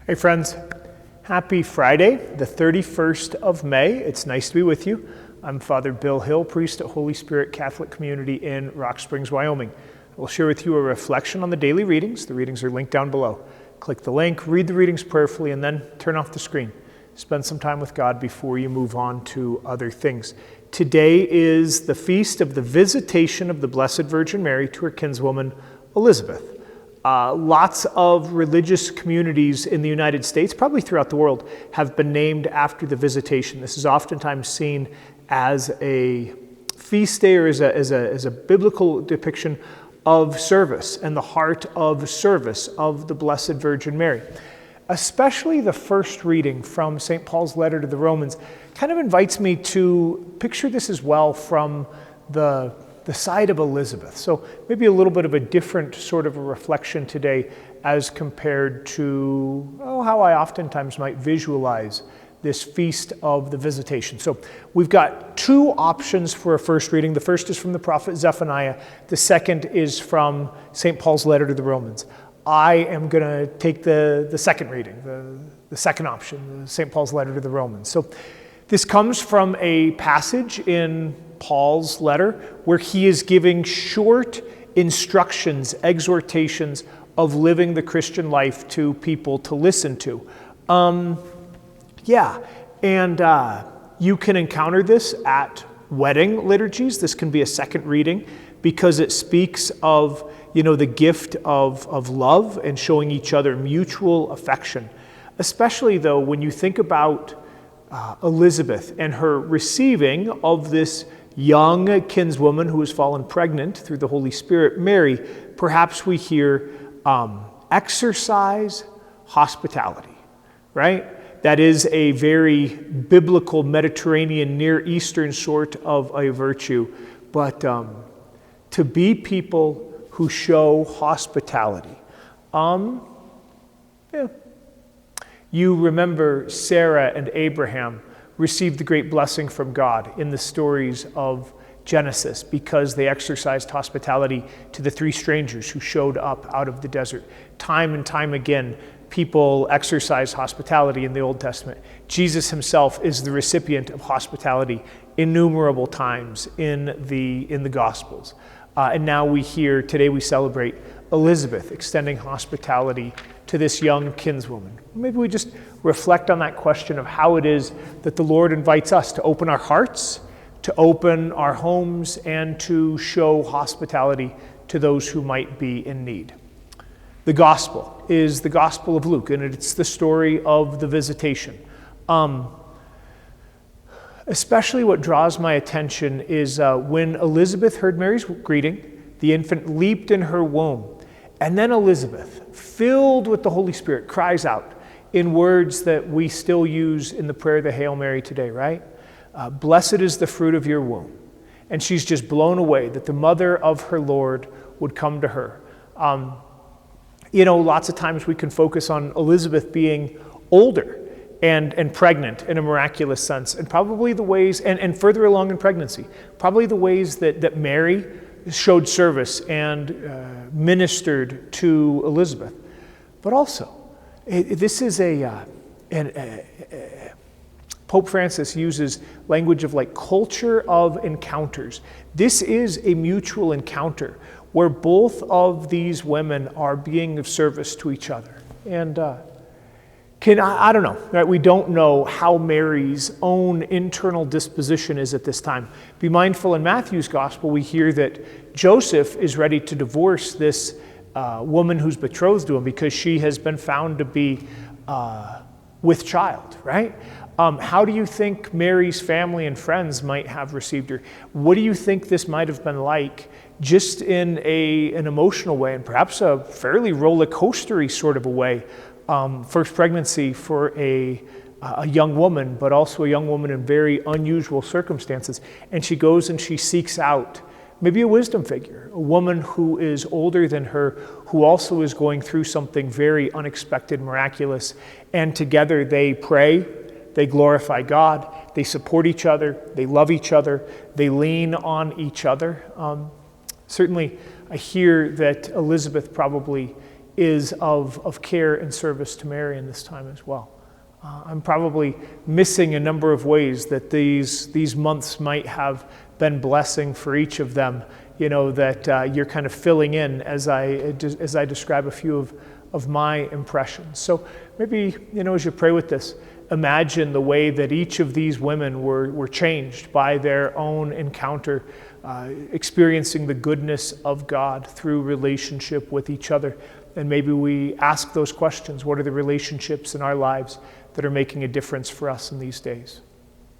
Hey friends, happy Friday, the 31st of May. It's nice to be with you. I'm Father Bill Hill, priest at Holy Spirit Catholic Community in Rock Springs, Wyoming. I will share with you a reflection on the daily readings. The readings are linked down below. Click the link, read the readings prayerfully, and then turn off the screen. Spend some time with God before you move on to other things. Today is the feast of the Visitation of the Blessed Virgin Mary to her kinswoman Elizabeth. Lots of religious communities in the United States, probably throughout the world, have been named after the Visitation. This is oftentimes seen as a feast day or as a biblical depiction of service and the heart of service of the Blessed Virgin Mary. Especially the first reading from St. Paul's letter to the Romans kind of invites me to picture this as well from the side of Elizabeth. So maybe a little bit of a different sort of a reflection today as compared to how I oftentimes might visualize this feast of the Visitation. So we've got two options for a first reading. The first is from the prophet Zephaniah. The second is from St. Paul's letter to the Romans. I am going to take the second reading, the second option, St. Paul's letter to the Romans. So this comes from a passage in Paul's letter where he is giving short instructions, exhortations of living the Christian life to people to listen to. You can encounter this at wedding liturgies. This can be a second reading because it speaks of, the gift of love and showing each other mutual affection. Especially though, when you think about Elizabeth and her receiving of this young kinswoman who has fallen pregnant through the Holy Spirit, Mary, perhaps we hear exercise hospitality, right? That is a very biblical Mediterranean, Near Eastern sort of a virtue. But to be people who show hospitality. You remember Sarah and Abraham received the great blessing from God in the stories of Genesis because they exercised hospitality to the three strangers who showed up out of the desert. Time and time again, people exercise hospitality in the Old Testament. Jesus himself is the recipient of hospitality innumerable times in the Gospels. And now today we celebrate Elizabeth extending hospitality to this young kinswoman. Maybe we just reflect on that question of how it is that the Lord invites us to open our hearts, to open our homes, and to show hospitality to those who might be in need. The gospel is the Gospel of Luke, and it's the story of the Visitation. Especially what draws my attention is when Elizabeth heard Mary's greeting, the infant leaped in her womb. And then Elizabeth, filled with the Holy Spirit, cries out in words that we still use in the prayer of the Hail Mary today, right? Blessed is the fruit of your womb. And she's just blown away that the mother of her Lord would come to her. Lots of times we can focus on Elizabeth being older and pregnant in a miraculous sense, and probably the ways, and further along in pregnancy, probably the ways that Mary showed service and ministered to Elizabeth. But also, this is Pope Francis uses language of culture of encounters. This is a mutual encounter where both of these women are being of service to each other. And I don't know, right? We don't know how Mary's own internal disposition is at this time. Be mindful, in Matthew's gospel, we hear that Joseph is ready to divorce this woman who's betrothed to him because she has been found to be with child, right? How do you think Mary's family and friends might have received her? What do you think this might have been like, just in an emotional way, and perhaps a fairly roller coastery sort of a way? First pregnancy for a young woman, but also a young woman in very unusual circumstances. And she goes and she seeks out maybe a wisdom figure, a woman who is older than her, who also is going through something very unexpected, miraculous. And together they pray, they glorify God, they support each other, they love each other, they lean on each other. Certainly, I hear that Elizabeth probably is of care and service to Mary in this time as well. I'm probably missing a number of ways that these months might have been blessing for each of them, that you're kind of filling in as I describe a few of my impressions. So maybe, as you pray with this, imagine the way that each of these women were changed by their own encounter, experiencing the goodness of God through relationship with each other. And maybe we ask those questions. What are the relationships in our lives that are making a difference for us in these days?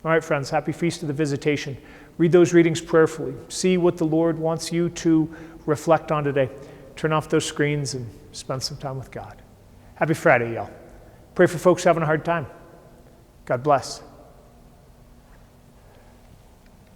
All right, friends, happy Feast of the Visitation. Read those readings prayerfully. See what the Lord wants you to reflect on today. Turn off those screens and spend some time with God. Happy Friday, y'all. Pray for folks having a hard time. God bless.